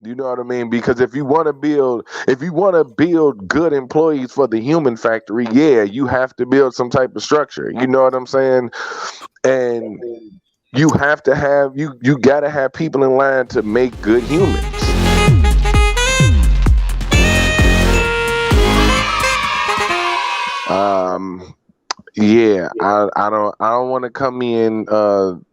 You know what I mean? Because if you want to build good employees for the human factory, yeah, you have to build some type of structure. You know what I'm saying? And you have to have you got to have people in line to make good humans. Yeah, I don't want to come in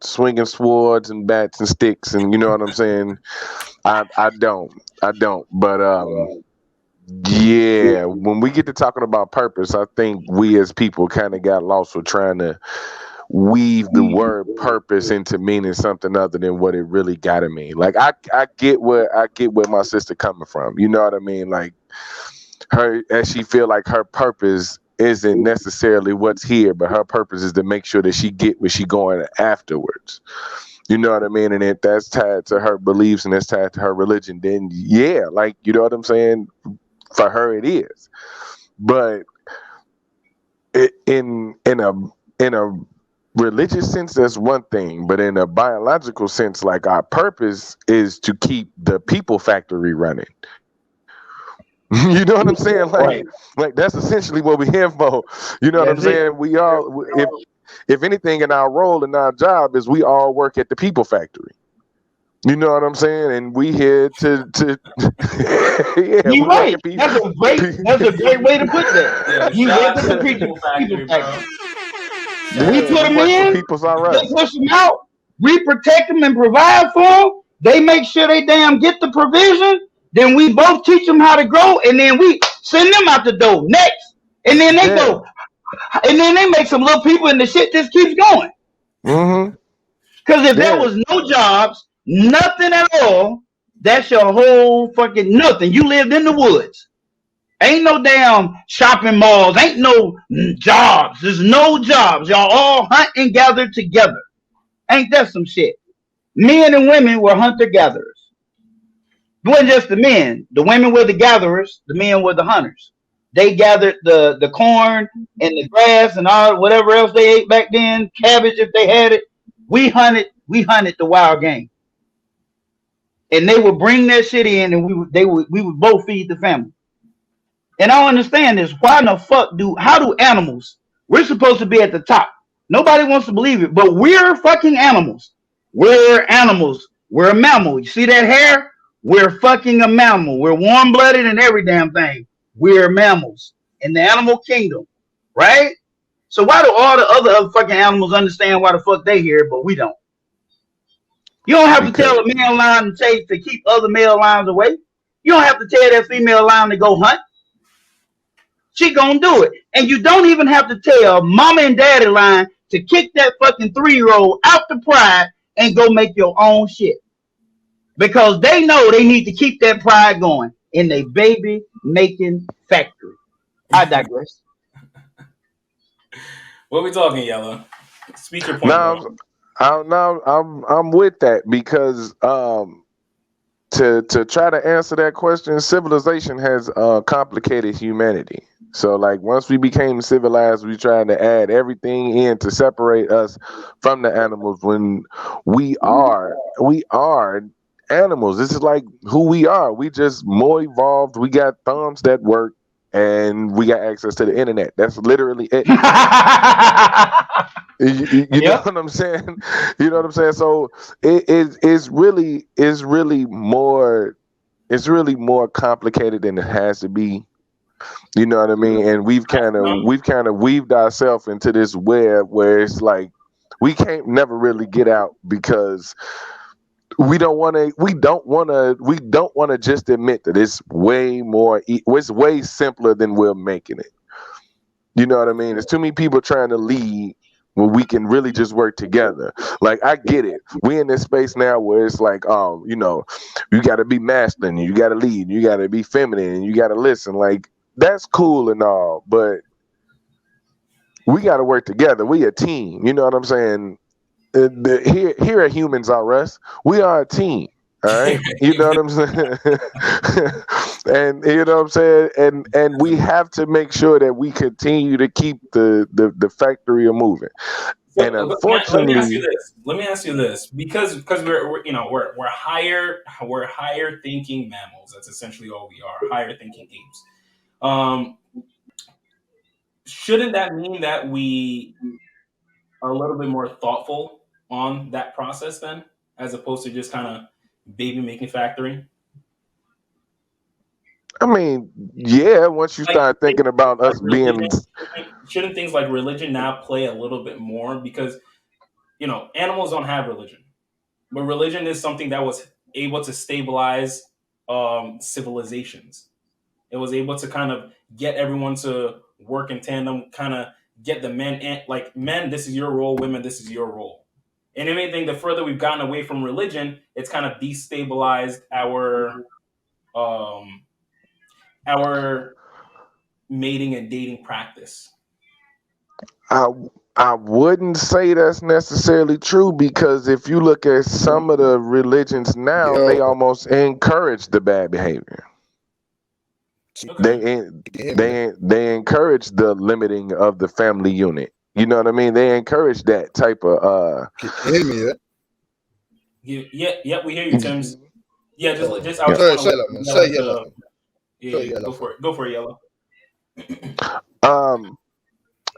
swinging swords and bats and sticks, and you know what I'm saying. I don't. But yeah, when we get to talking about purpose, I think we as people kind of got lost with trying to weave the word purpose into meaning something other than what it really gotta mean. Like I get where my sister coming from. You know what I mean? Like her, as she feel like her purpose isn't necessarily what's here, but her purpose is to make sure that she get where she going afterwards. You know what I mean? And if that's tied to her beliefs and that's tied to her religion, then yeah, like you know what I'm saying? For her it is. But in a religious sense, that's one thing, but in a biological sense, like our purpose is to keep the people factory running. You know what I'm saying? Like that's essentially what we're here for. You know what I'm saying? We all, if anything, in our role in our job is we all work at the people factory. You know what I'm saying? And we here to yeah. You're right. That's a great way to put that. Yeah, you work at the people factory. We put them in, they push them out, we protect them and provide for them. They make sure they damn get the provision. Then we both teach them how to grow, and then we send them out the door next. And then they go, and then they make some little people, and the shit just keeps going. Because if there was no jobs, nothing at all, that's your whole fucking nothing. You lived in the woods. Ain't no damn shopping malls. Ain't no jobs. There's no jobs. Y'all all hunt and gather together. Ain't that some shit? Men and women were hunter-gatherers. It wasn't just the men. The women were the gatherers. The men were the hunters. They gathered the corn and the grass and all whatever else they ate back then. Cabbage if they had it. We hunted the wild game. And they would bring that shit in, and we would both feed the family. And I don't understand this. Why in the fuck how do animals? We're supposed to be at the top. Nobody wants to believe it, but we're fucking animals. We're animals. We're a mammal. You see that hair? We're fucking a mammal. We're warm-blooded and every damn thing. We're mammals in the animal kingdom, right? So why do all the other fucking animals understand why the fuck they here, but we don't? You don't have to tell a male lion to keep other male lions away. You don't have to tell that female lion to go hunt. She gonna do it. And you don't even have to tell mama and daddy lion to kick that fucking 3-year-old out the pride and go make your own shit. Because they know they need to keep that pride going in a baby making factory. I digress. What are we talking, Yellow? Speak your point. I'm with that because to try to answer that question, civilization has complicated humanity. So like once we became civilized, we tried to add everything in to separate us from the animals when we are animals. This is like who we are. We just more evolved. We got thumbs that work and we got access to the internet. That's literally it. You know what I'm saying? You know what I'm saying? So it's really more complicated than it has to be. You know what I mean? And we've kind of weaved ourselves into this web where it's like we can't never really get out because we don't want to just admit that it's way more it's way simpler than we're making it. You know what I mean? There's too many people trying to lead when we can really just work together. Like I get it. We're in this space now where it's like, you know, you got to be masculine, you got to lead, you got to be feminine, you got to listen. Like that's cool and all, but we got to work together. We a team. You know what I'm saying? Here at Humans Are Us, we are a team. All right, you know what I'm saying, and you know what I'm saying, and we have to make sure that we continue to keep the factory moving. And unfortunately, let me ask you this, because we're higher thinking mammals. That's essentially all we are, higher thinking apes. Shouldn't that mean that we are a little bit more thoughtful on that process then, as opposed to just kind of baby making factory? I mean, yeah, once you start thinking about us being, shouldn't things like religion now play a little bit more? Because animals don't have religion, but religion is something that was able to stabilize civilizations. It was able to kind of get everyone to work in tandem, kind of get the men, and like, men, this is your role, women, this is your role. And if anything, the further we've gotten away from religion, it's kind of destabilized our mating and dating practice. I wouldn't say that's necessarily true, because if you look at some of the religions now, they almost encourage the bad behavior. Okay. They encourage the limiting of the family unit. You know what I mean? They encourage that type of. Can you hear me? Yeah, we hear you, Tim's. Yeah, just I was say yellow. Yeah, go for it, Yellow.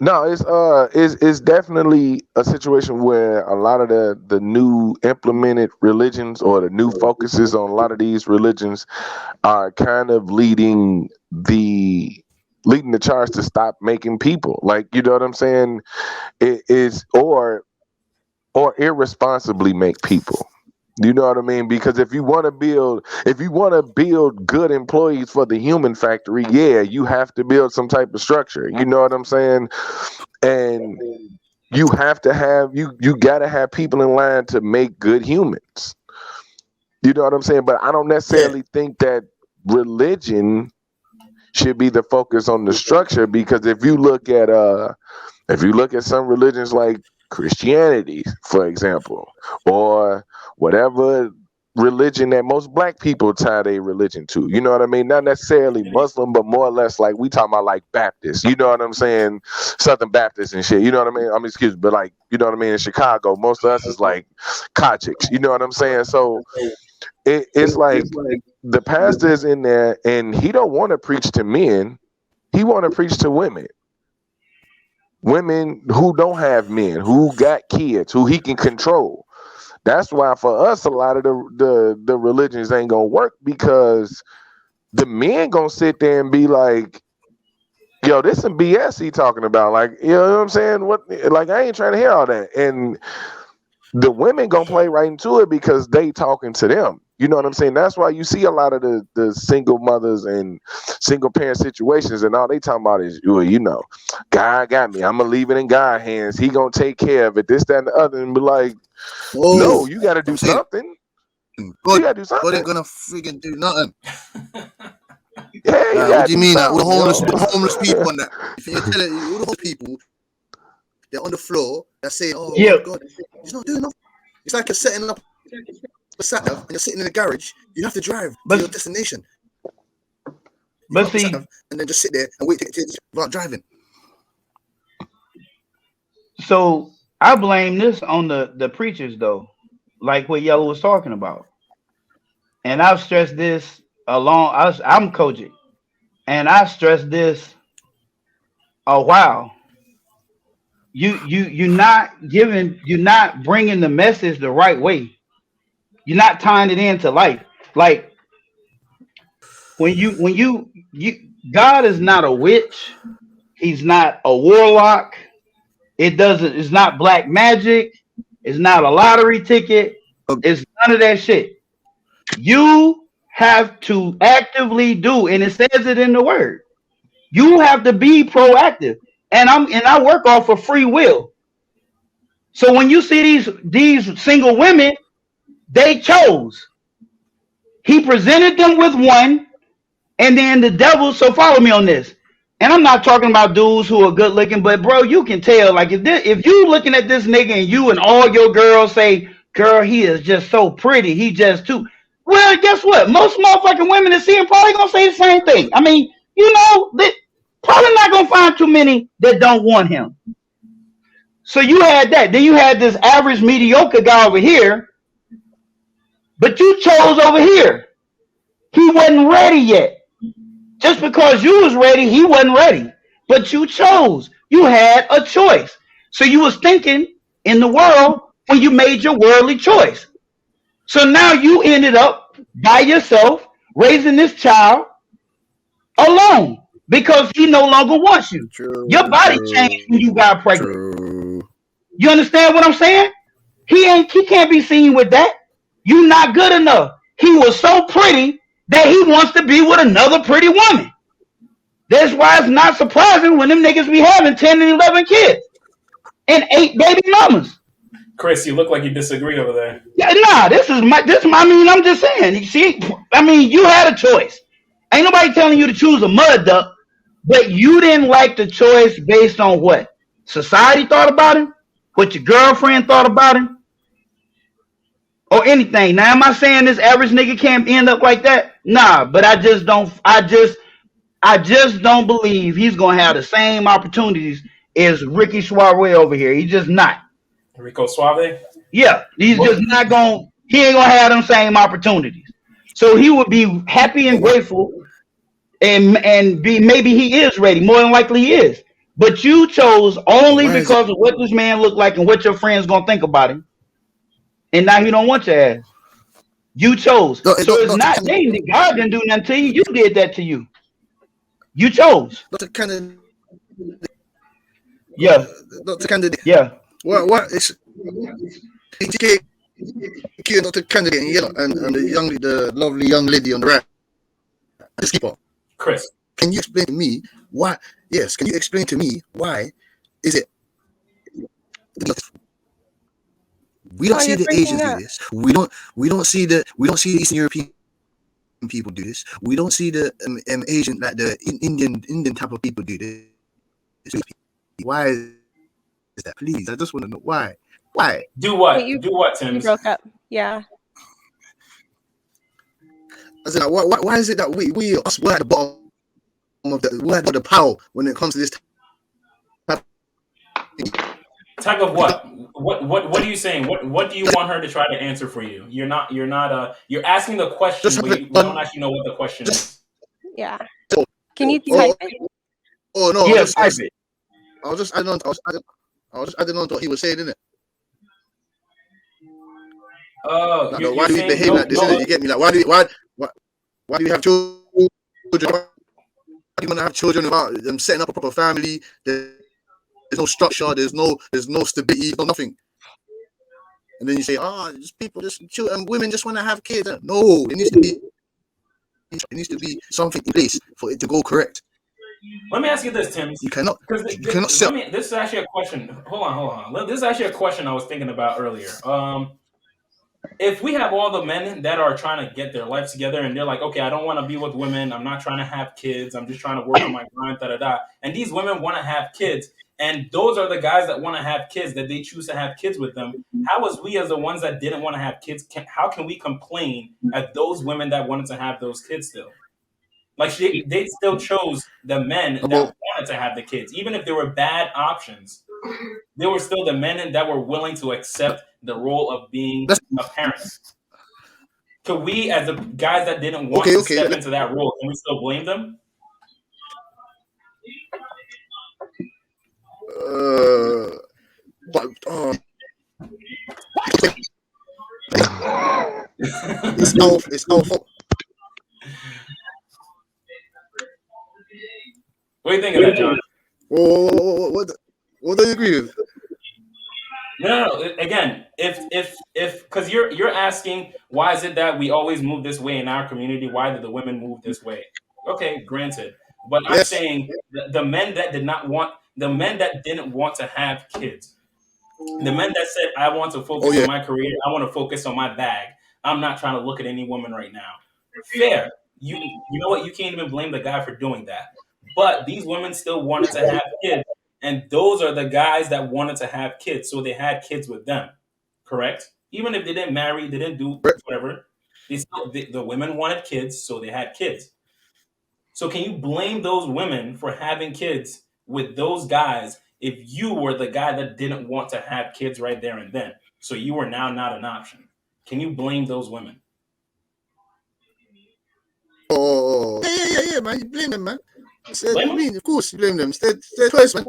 No, it's definitely a situation where a lot of the new implemented religions, or the new focuses on a lot of these religions, are kind of leading the charge to stop making people. Like, you know what I'm saying? It is or irresponsibly make people. You know what I mean? Because if you want to build good employees for the human factory, yeah, you have to build some type of structure. You know what I'm saying? And you have to have you got to have people in line to make good humans. You know what I'm saying? But I don't necessarily think that religion should be the focus on the structure, because if you look at some religions like Christianity, for example, or whatever religion that most black people tie their religion to, you know what I mean? Not necessarily Muslim, but more or less like we talking about like Baptist, you know what I'm saying? Southern Baptist and shit, you know what I mean? I mean, excuse me, but like, you know what I mean? In Chicago, most of us is like Kojics, you know what I'm saying? So it's like the pastor is in there and he don't want to preach to men. He want to preach to women who don't have men, who got kids, who he can control. That's why for us, a lot of the religions ain't gonna work, because the men gonna sit there and be like, yo, this some BS he talking about. Like, you know what I'm saying? Like, I ain't trying to hear all that. And the women gonna play right into it because they talking to them. You know what I'm saying? That's why you see a lot of the single mothers and single parent situations, and all they talking about is, well, you know, God got me. I'm gonna leave it in God's hands. He gonna take care of it. This, that, and the other, and be like, no, you got to do something. You got to do something. God ain't gonna freaking do nothing. Yeah, what do you mean? All the homeless people and that. If you're telling all the homeless people, they're on the floor. They're saying, "Oh God, he's not doing nothing." It's like you're setting up a setup and you're sitting in the garage. You have to drive to your destination. But see, and then just sit there and wait to without driving. So I blame this on the preachers, though, like what Yellow was talking about. And I've stressed this I'm Kojic, and I stressed this a while. You're not bringing the message the right way. You're not tying it into life. Like when you God is not a witch. He's not a warlock. It's not black magic. It's not a lottery ticket. It's none of that shit. You have to actively do, and it says it in the word. You have to be proactive. And I work off of free will. So when you see these single women, they chose. He presented them with one, and then the devil. So follow me on this. And I'm not talking about dudes who are good looking, but bro, you can tell. Like if you looking at this nigga and you and all your girls say, "Girl, he is just so pretty. He just too." Well, guess what? Most motherfucking women that see him probably gonna say the same thing. I mean, they probably not gonna find too many that don't want him. So you had that. Then you had this average mediocre guy over here, but you chose over here. He wasn't ready yet. Just because you was ready, he wasn't ready. But you chose. You had a choice. So you was thinking in the world when you made your worldly choice. So now you ended up by yourself raising this child alone because he no longer wants you. Your body changed when you got pregnant. You understand what I'm saying? He can't be seen with that. You not good enough. He was so pretty that he wants to be with another pretty woman. That's why it's not surprising when them niggas be having 10 and 11 kids and 8 baby mamas. Chris, you look like you disagree over there. Yeah, nah, I'm just saying. You see, you had a choice. Ain't nobody telling you to choose a mud duck, but you didn't like the choice based on what society thought about him, what your girlfriend thought about him, or anything. Now, am I saying this average nigga can't end up like that? Nah, but I just don't believe he's gonna have the same opportunities as Ricky Suave over here. He's just not. Rico Suave? Yeah, he's just not gonna. He ain't gonna have them same opportunities. So he would be happy and grateful, and be maybe he is ready. More than likely he is. But you chose only because of what this man looked like and what your friends gonna think about him. And now he don't want your ass. You chose. So it's not God didn't do nothing to you. You did that to you. You chose. Dr. Kennedy. Yeah. Dr. Kennedy. Yeah. What is Dr. Kennedy and the lovely young lady on the right? Just keep on. Chris. Can you explain to me why? Yes, can you explain to me why is it we don't see the Asians do this. We don't see the Eastern European people do this. We don't see the Asian, like the Indian type of people do this. Why is that? Please, I just want to know why. Why? Do what? Do what, Tim? You broke up. Yeah. I said, why is it that we're at the bottom of the pile when it comes to this type of what? What are you saying? What do you want her to try to answer for you? You're asking the question, but you don't actually know what the question is. Yeah. Can you type it? Oh no! Yeah, type it. I was just adding on to what he was saying, innit? Oh, like, why do you behave like this? Innit? You get me? Like, why do you have children? Why do you want to have children without them setting up a proper family? There's no structure. There's no stability. No nothing. And then you say, women just want to have kids. No, it needs to be something in place for it to go correct. Let me ask you this, Tim. You cannot. This is actually a question. Hold on. This is actually a question I was thinking about earlier. If we have all the men that are trying to get their life together and they're like, okay, I don't want to be with women. I'm not trying to have kids. I'm just trying to work on my grind, and these women want to have kids. And those are the guys that want to have kids, that they choose to have kids with them. How is we, as the ones that didn't want to have kids, how can we complain at those women that wanted to have those kids still? Like, they still chose the men that wanted to have the kids. Even if they were bad options, they were still the men that were willing to accept the role of being a parent. Could we, as the guys that didn't want to step into that role, can we still blame them? It's our fault. What do you think of that, John? What do you agree with? No. Again, if because you're asking, why is it that we always move this way in our community? Why did the women move this way? Okay, granted, but I'm saying the men that didn't want to have kids, the men that said, I want to focus on my career, I want to focus on my bag. I'm not trying to look at any woman right now. Fair. You know what? You can't even blame the guy for doing that. But these women still wanted to have kids. And those are the guys that wanted to have kids. So they had kids with them. Correct? Even if they didn't marry, they didn't do whatever. The women wanted kids, so they had kids. So can you blame those women for having kids with those guys if you were the guy that didn't want to have kids right there and then, so you were now not an option? Can you blame those women? Oh, yeah, man. You blame them, man. Of course, you blame them. It's their choice, man.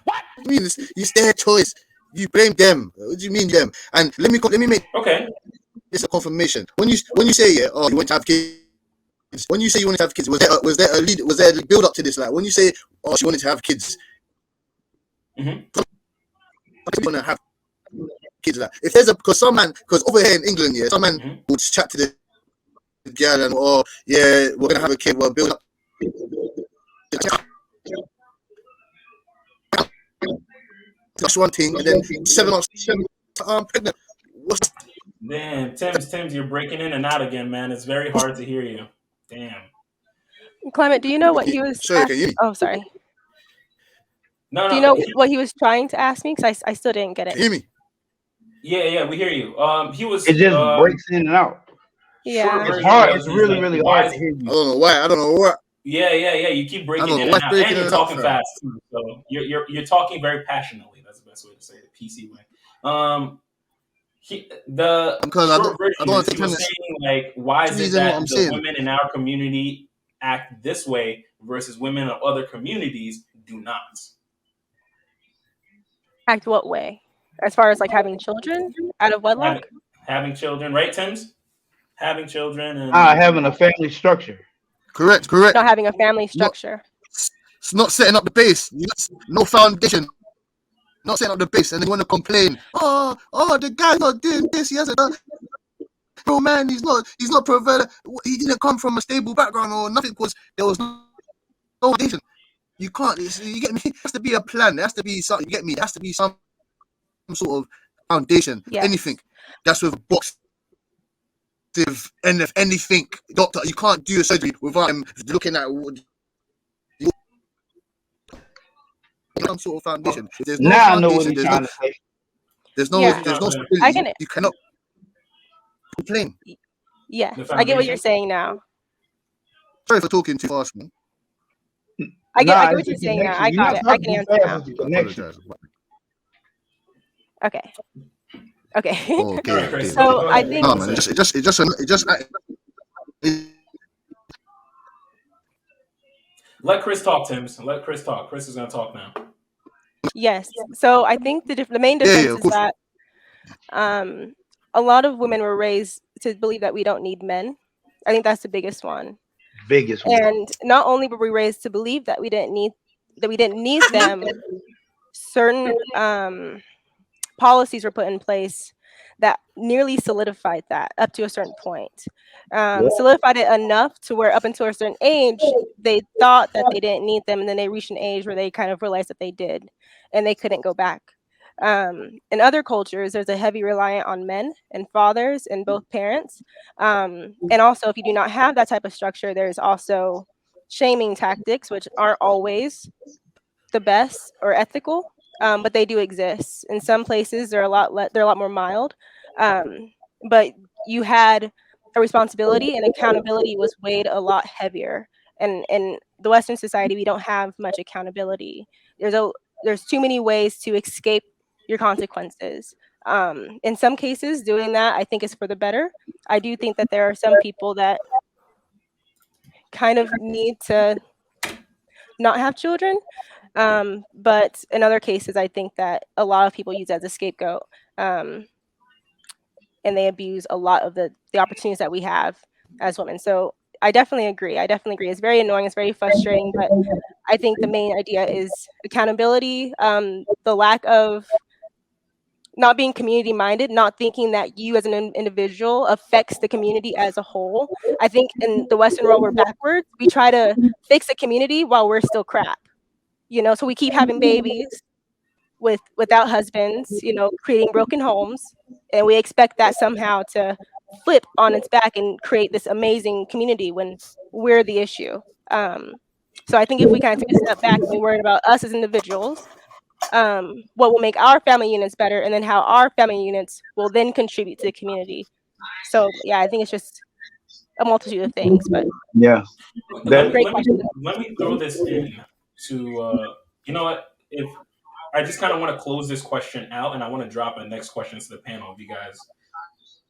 What? I mean, it's their choice. You blame them. What do you mean them? And let me make this a confirmation. When you say you want to have kids. When you say you wanted to have kids, was there a build up to this? Like when you say, she wanted to have kids, want to have kids. Like if there's because over here in England, some man would chat to the girl and we're gonna have a kid. We'll build up. That's one thing, and then 7 months, I'm pregnant. Damn, Tim's, you're breaking in and out again, man. It's very hard to hear you. Damn. Clement, do you know what he was? Sorry. Oh, sorry. No. Do you know what he was trying to ask me? Because I still didn't get it. Can you hear me? Yeah, we hear you. He was. It just breaks in and out. Yeah, it's hard. It's really hard to hear you. I don't know why. Yeah. You keep breaking in and out, and you're talking fast too. So you're talking very passionately. That's the best way to say it, the PC way. He was saying, like, why is it that the women in our community act this way versus women in other communities do not? Act what way? As far as like having children out of wedlock? Having children, right, Tim's? Having children and having a family structure. Correct. Not having a family structure. It's not setting up the base. No foundation. Not setting up the base, and they want to complain. Oh, the guy's not doing this. He hasn't done. Bro, man, he's not provider. He didn't come from a stable background or nothing because there was no foundation. You can't. You get me? There has to be a plan. There has to be something. You get me? There has to be some sort of foundation. Yes. Anything that's with box. Anything, doctor, you can't do a surgery without him looking at some sort of foundation. If there's no now foundation, I know what you're trying to say. There's no stability. You cannot complain. Yeah, I get what you're saying now. Sorry for talking too fast, man. I get what you're saying now. I got it. I can answer now. Okay. Okay. So I think. No, man. It just. Let Chris talk, Tim. Let Chris talk. Chris is gonna talk now. Yes. So I think the main difference is that a lot of women were raised to believe that we don't need men. I think that's the biggest one. And not only were we raised to believe that we didn't need them, certain policies were put in place that nearly solidified that up to a certain point. Solidified it enough to where up until a certain age, they thought that they didn't need them, and then they reached an age where they kind of realized that they did, and they couldn't go back. In other cultures, there's a heavy reliance on men and fathers and both parents. And also, if you do not have that type of structure, there's also shaming tactics, which aren't always the best or ethical. But they do exist. In some places, they're a lot more mild. But you had a responsibility, and accountability was weighed a lot heavier. And in the Western society, we don't have much accountability. There's too many ways to escape your consequences. In some cases, doing that, I think, is for the better. I do think that there are some people that kind of need to not have children. But in other cases, I think that a lot of people use it as a scapegoat, and they abuse a lot of the opportunities that we have as women. So I definitely agree. It's very annoying. It's very frustrating. But I think the main idea is accountability, the lack of not being community minded, not thinking that you as an individual affects the community as a whole. I think in the Western world, we're backwards. We try to fix the community while we're still crap. So we keep having babies without husbands, creating broken homes, and we expect that somehow to flip on its back and create this amazing community when we're the issue. So I think if we kind of take a step back and we worry about us as individuals, what will make our family units better, and then how our family units will then contribute to the community. So yeah, I think it's just a multitude of things, but yeah. Let me throw this in to you know what, if I just kind of want to close this question out, and I want to drop a next question to the panel. If you guys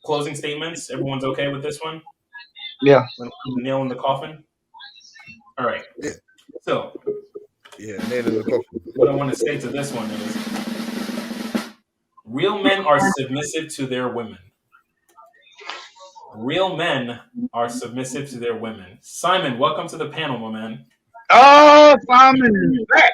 closing statements, everyone's okay with this one? Yeah. Nail in the coffin. All right. Yeah. So. Yeah, nail in the coffin. What I want to say to this one is, real men are submissive to their women. Real men are submissive to their women. Simon, welcome to the panel, my man. Oh, Simon is back.